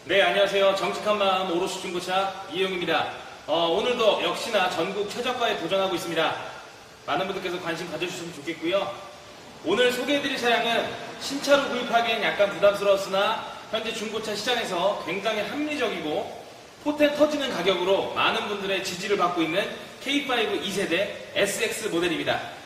네, 안녕하세요. 정직한 마음 오롯이 중고차 이혜용입니다. 오늘도 역시나 전국 최저가에 도전하고 있습니다. 많은 분들께서 관심 가져주시면 좋겠고요. 오늘 소개해드릴 차량은 신차로 구입하기엔 약간 부담스러웠으나 현재 중고차 시장에서 굉장히 합리적이고 포텐 터지는 가격으로 많은 분들의 지지를 받고 있는 K5 2세대 SX 모델입니다.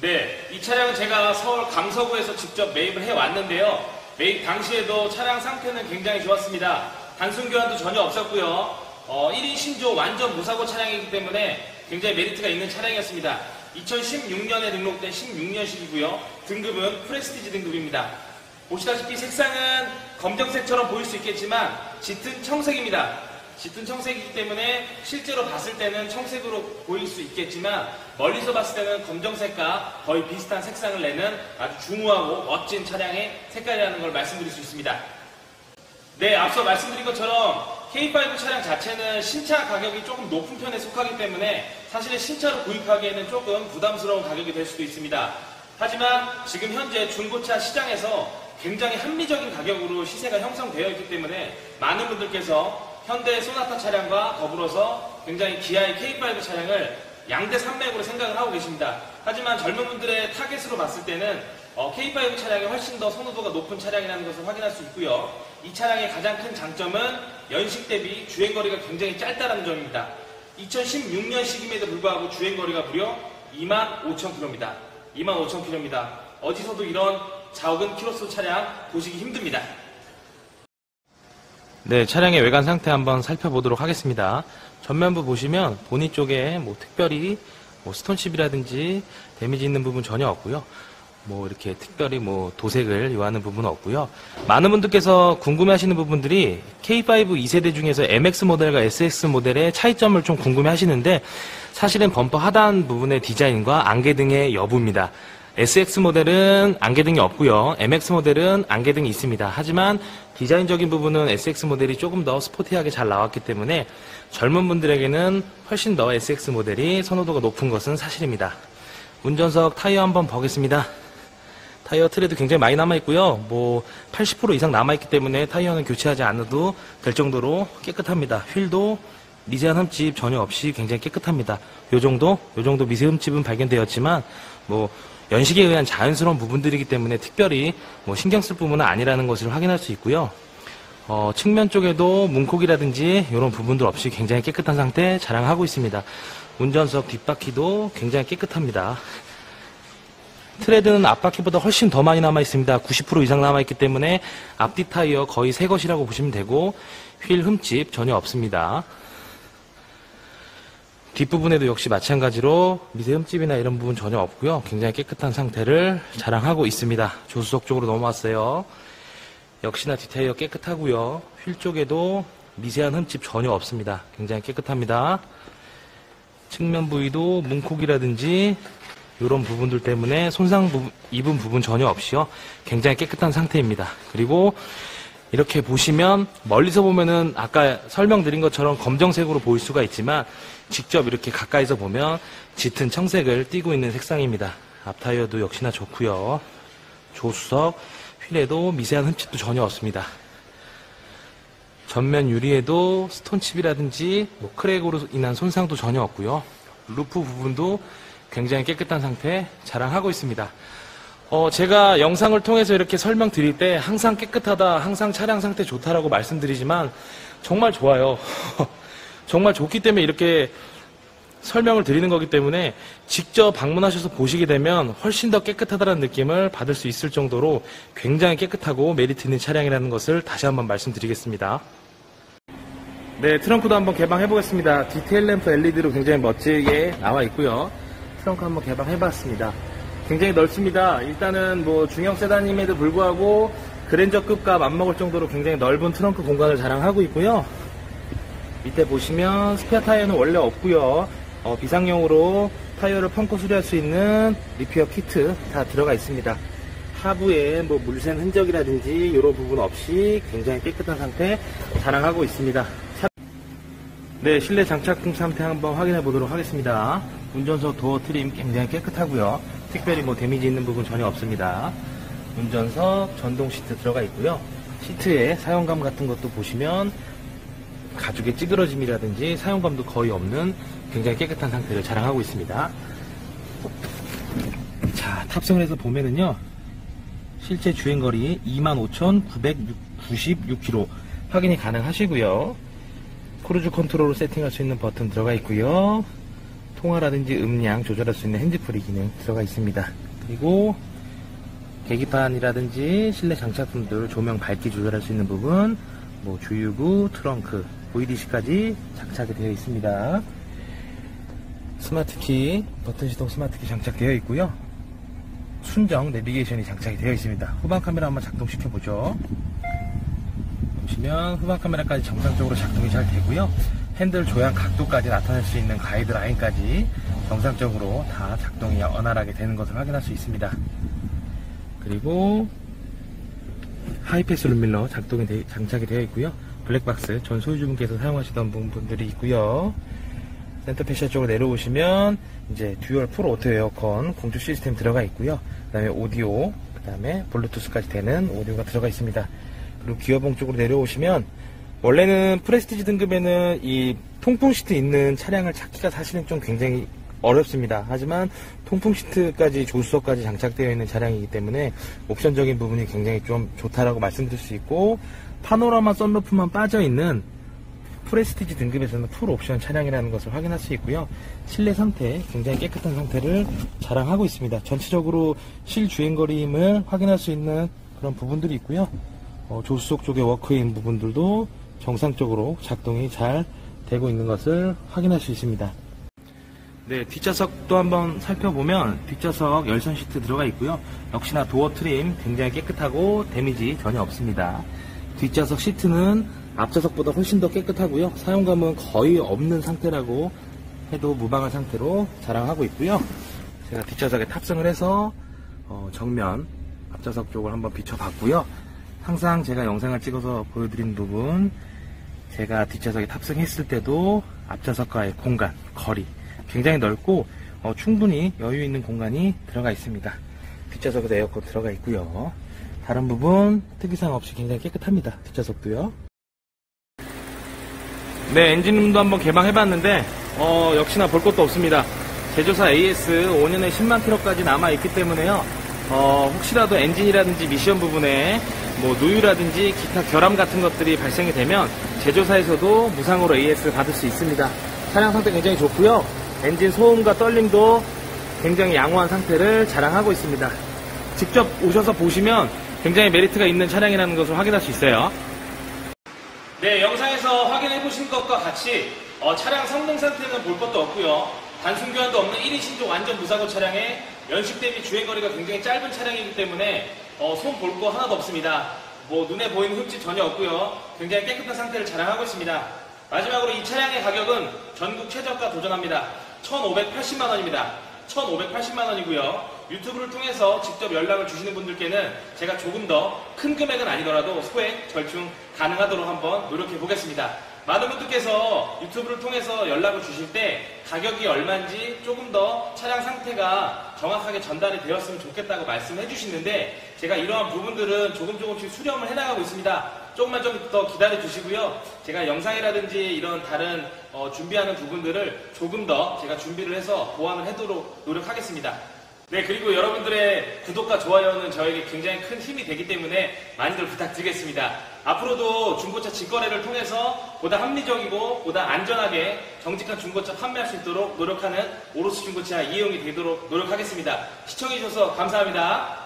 네, 이 차량은 제가 서울 강서구에서 직접 매입을 해왔는데요. 매입 당시에도 차량 상태는 굉장히 좋았습니다. 단순 교환도 전혀 없었고요. 1인 신조 완전 무사고 차량이기 때문에 굉장히 메리트가 있는 차량이었습니다. 2016년에 등록된 16년식이고요. 등급은 프레스티지 등급입니다. 보시다시피 색상은 검정색처럼 보일 수 있겠지만 짙은 청색입니다. 짙은 청색이기 때문에 실제로 봤을 때는 청색으로 보일 수 있겠지만 멀리서 봤을 때는 검정색과 거의 비슷한 색상을 내는 아주 중후하고 멋진 차량의 색깔이라는 걸 말씀드릴 수 있습니다. 네, 앞서 말씀드린 것처럼 K5 차량 자체는 신차 가격이 조금 높은 편에 속하기 때문에 사실은 신차로 구입하기에는 조금 부담스러운 가격이 될 수도 있습니다. 하지만 지금 현재 중고차 시장에서 굉장히 합리적인 가격으로 시세가 형성되어 있기 때문에 많은 분들께서 현대 소나타 차량과 더불어서 굉장히 기아의 K5 차량을 양대 산맥으로 생각을 하고 계십니다. 하지만 젊은 분들의 타겟으로 봤을 때는 K5 차량이 훨씬 더 선호도가 높은 차량이라는 것을 확인할 수 있고요. 이 차량의 가장 큰 장점은 연식 대비 주행거리가 굉장히 짧다는 점입니다. 2016년식임에도 불구하고 주행거리가 무려 25,000km입니다. 25,000km입니다. 어디서도 이런 적은 키로수 차량 보시기 힘듭니다. 네, 차량의 외관 상태 한번 살펴보도록 하겠습니다. 전면부 보시면 보니 쪽에 특별히 스톤칩이라든지 데미지 있는 부분 전혀 없고요. 이렇게 특별히 도색을 요하는 부분은 없고요. 많은 분들께서 궁금해하시는 부분들이 K5 2세대 중에서 MX 모델과 SX 모델의 차이점을 좀 궁금해하시는데 사실은 범퍼 하단 부분의 디자인과 안개등의 여부입니다. SX 모델은 안개등이 없고요. MX 모델은 안개등이 있습니다. 하지만 디자인적인 부분은 SX 모델이 조금 더 스포티하게 잘 나왔기 때문에 젊은 분들에게는 훨씬 더 SX 모델이 선호도가 높은 것은 사실입니다. 운전석 타이어 한번 보겠습니다. 타이어 트레도 굉장히 많이 남아있고요. 80% 이상 남아있기 때문에 타이어는 교체하지 않아도 될 정도로 깨끗합니다. 휠도 미세한 흠집 전혀 없이 굉장히 깨끗합니다. 요 정도 미세 흠집은 발견되었지만 연식에 의한 자연스러운 부분들이기 때문에 특별히 신경 쓸 부분은 아니라는 것을 확인할 수 있고요. 측면 쪽에도 문콕이라든지 이런 부분들 없이 굉장히 깨끗한 상태 자랑하고 있습니다. 운전석 뒷바퀴도 굉장히 깨끗합니다. 트레드는 앞바퀴보다 훨씬 더 많이 남아 있습니다. 90% 이상 남아 있기 때문에 앞뒤 타이어 거의 새 것이라고 보시면 되고 휠 흠집 전혀 없습니다. 뒷부분에도 역시 마찬가지로 미세 흠집이나 이런 부분 전혀 없고요. 굉장히 깨끗한 상태를 자랑하고 있습니다. 조수석 쪽으로 넘어왔어요. 역시나 뒷타이어 깨끗하고요. 휠 쪽에도 미세한 흠집 전혀 없습니다. 굉장히 깨끗합니다. 측면 부위도 문콕이라든지 이런 부분들 때문에 손상 입은 부분 전혀 없이요. 굉장히 깨끗한 상태입니다. 그리고 이렇게 보시면 멀리서 보면은 아까 설명드린 것처럼 검정색으로 보일 수가 있지만 직접 이렇게 가까이서 보면 짙은 청색을 띠고 있는 색상입니다. 앞타이어도 역시나 좋고요. 조수석, 휠에도 미세한 흠집도 전혀 없습니다. 전면 유리에도 스톤칩이라든지 크랙으로 인한 손상도 전혀 없고요. 루프 부분도 굉장히 깨끗한 상태 자랑하고 있습니다. 제가 영상을 통해서 이렇게 설명드릴 때 항상 깨끗하다, 항상 차량 상태 좋다라고 말씀드리지만 정말 좋아요. 정말 좋기 때문에 이렇게 설명을 드리는 거기 때문에 직접 방문하셔서 보시게 되면 훨씬 더 깨끗하다는 느낌을 받을 수 있을 정도로 굉장히 깨끗하고 메리트 있는 차량이라는 것을 다시 한번 말씀드리겠습니다. 네, 트렁크도 한번 개방해 보겠습니다. 디테일 램프 LED로 굉장히 멋지게 나와 있고요. 트렁크 한번 개방해 봤습니다. 굉장히 넓습니다. 일단은 뭐 중형 세단임에도 불구하고 그랜저급과 맞먹을 정도로 굉장히 넓은 트렁크 공간을 자랑하고 있고요. 밑에 보시면 스페어 타이어는 원래 없고요. 비상용으로 타이어를 펑크 수리할 수 있는 리페어 키트 다 들어가 있습니다. 하부에 뭐 물샌 흔적이라든지 이런 부분 없이 굉장히 깨끗한 상태 자랑하고 있습니다. 네, 실내 장착품 상태 한번 확인해 보도록 하겠습니다. 운전석 도어 트림 굉장히 깨끗하고요. 특별히 뭐 데미지 있는 부분 전혀 없습니다. 운전석 전동 시트 들어가 있고요. 시트의 사용감 같은 것도 보시면 가죽의 찌그러짐이라든지 사용감도 거의 없는 굉장히 깨끗한 상태를 자랑하고 있습니다. 자, 탑승을 해서 보면은요, 실제 주행거리 25,996km 확인이 가능하시고요. 크루즈 컨트롤로 세팅할 수 있는 버튼 들어가 있고요. 통화라든지 음량 조절할 수 있는 핸즈프리 기능 들어가 있습니다. 그리고 계기판이라든지 실내 장착품들 조명 밝기 조절할 수 있는 부분, 뭐 주유구, 트렁크, VDC까지 장착이 되어 있습니다. 스마트키, 버튼 시동 스마트키 장착되어 있고요. 순정 내비게이션이 장착이 되어 있습니다. 후방 카메라 한번 작동시켜 보죠. 보시면 후방 카메라까지 정상적으로 작동이 잘 되고요. 핸들 조향 각도까지 나타낼 수 있는 가이드라인까지 정상적으로 다 작동이 원활하게 되는 것을 확인할 수 있습니다. 그리고 하이패스 룸밀러 장착이 되어 있고요. 블랙박스 전 소유주분께서 사용하시던 부분들이 있고요. 센터 패시아 쪽으로 내려오시면 이제 듀얼 풀 오토 에어컨 공조 시스템 들어가 있고요. 그 다음에 오디오, 그 다음에 블루투스까지 되는 오디오가 들어가 있습니다. 그리고 기어봉 쪽으로 내려오시면 원래는 프레스티지 등급에는 이 통풍 시트 있는 차량을 찾기가 사실은 좀 굉장히 어렵습니다. 하지만 통풍 시트까지 조수석까지 장착되어 있는 차량이기 때문에 옵션적인 부분이 굉장히 좀 좋다라고 말씀드릴 수 있고, 파노라마 썬루프만 빠져 있는 프레스티지 등급에서는 풀 옵션 차량이라는 것을 확인할 수 있고요. 실내 상태 굉장히 깨끗한 상태를 자랑하고 있습니다. 전체적으로 실주행거리임을 확인할 수 있는 그런 부분들이 있고요. 조수석 쪽의 워크인 부분들도 정상적으로 작동이 잘 되고 있는 것을 확인할 수 있습니다. 네, 뒷좌석도 한번 살펴보면 뒷좌석 열선 시트 들어가 있고요. 역시나 도어 트림 굉장히 깨끗하고 데미지 전혀 없습니다. 뒷좌석 시트는 앞좌석보다 훨씬 더 깨끗하고요. 사용감은 거의 없는 상태라고 해도 무방한 상태로 자랑하고 있고요. 제가 뒷좌석에 탑승을 해서 정면 앞좌석 쪽을 한번 비춰봤고요. 항상 제가 영상을 찍어서 보여드린 부분, 제가 뒷좌석에 탑승했을 때도 앞좌석과의 공간, 거리 굉장히 넓고 충분히 여유 있는 공간이 들어가 있습니다. 뒷좌석에도 에어컨 들어가 있고요. 다른 부분 특이사항 없이 굉장히 깨끗합니다. 뒷좌석도요. 네, 엔진룸도 한번 개방해봤는데 역시나 볼 것도 없습니다. 제조사 AS 5년에 10만 킬로까지 남아있기 때문에요. 혹시라도 엔진이라든지 미션 부분에 뭐 누유라든지 기타 결함 같은 것들이 발생이 되면 제조사에서도 무상으로 AS 받을 수 있습니다. 차량 상태 굉장히 좋고요. 엔진 소음과 떨림도 굉장히 양호한 상태를 자랑하고 있습니다. 직접 오셔서 보시면 굉장히 메리트가 있는 차량이라는 것을 확인할 수 있어요. 네, 영상에서 확인해 보신 것과 같이 차량 성능 상태는 볼 것도 없고요. 단순 교환도 없는 1인 신종 완전 무사고 차량에 연식 대비 주행거리가 굉장히 짧은 차량이기 때문에 손 볼 거 하나도 없습니다. 뭐 눈에 보이는 흠집 전혀 없고요. 굉장히 깨끗한 상태를 자랑하고 있습니다. 마지막으로 이 차량의 가격은 전국 최저가 도전합니다. 1,580만 원입니다. 1,580만 원이고요. 유튜브를 통해서 직접 연락을 주시는 분들께는 제가 조금 더 큰 금액은 아니더라도 소액 절충 가능하도록 한번 노력해 보겠습니다. 많은 분들께서 유튜브를 통해서 연락을 주실 때 가격이 얼마인지 조금 더 차량 상태가 정확하게 전달이 되었으면 좋겠다고 말씀해 주시는데, 제가 이러한 부분들은 조금씩 수렴을 해나가고 있습니다. 조금만 좀 더 기다려 주시고요. 제가 영상이라든지 이런 다른 준비하는 부분들을 조금 더 제가 준비를 해서 보완을 하도록 노력하겠습니다. 네, 그리고 여러분들의 구독과 좋아요는 저에게 굉장히 큰 힘이 되기 때문에 많이들 부탁드리겠습니다. 앞으로도 중고차 직거래를 통해서 보다 합리적이고 보다 안전하게 정직한 중고차 판매할 수 있도록 노력하는 오로스 중고차 이혜용이 되도록 노력하겠습니다. 시청해주셔서 감사합니다.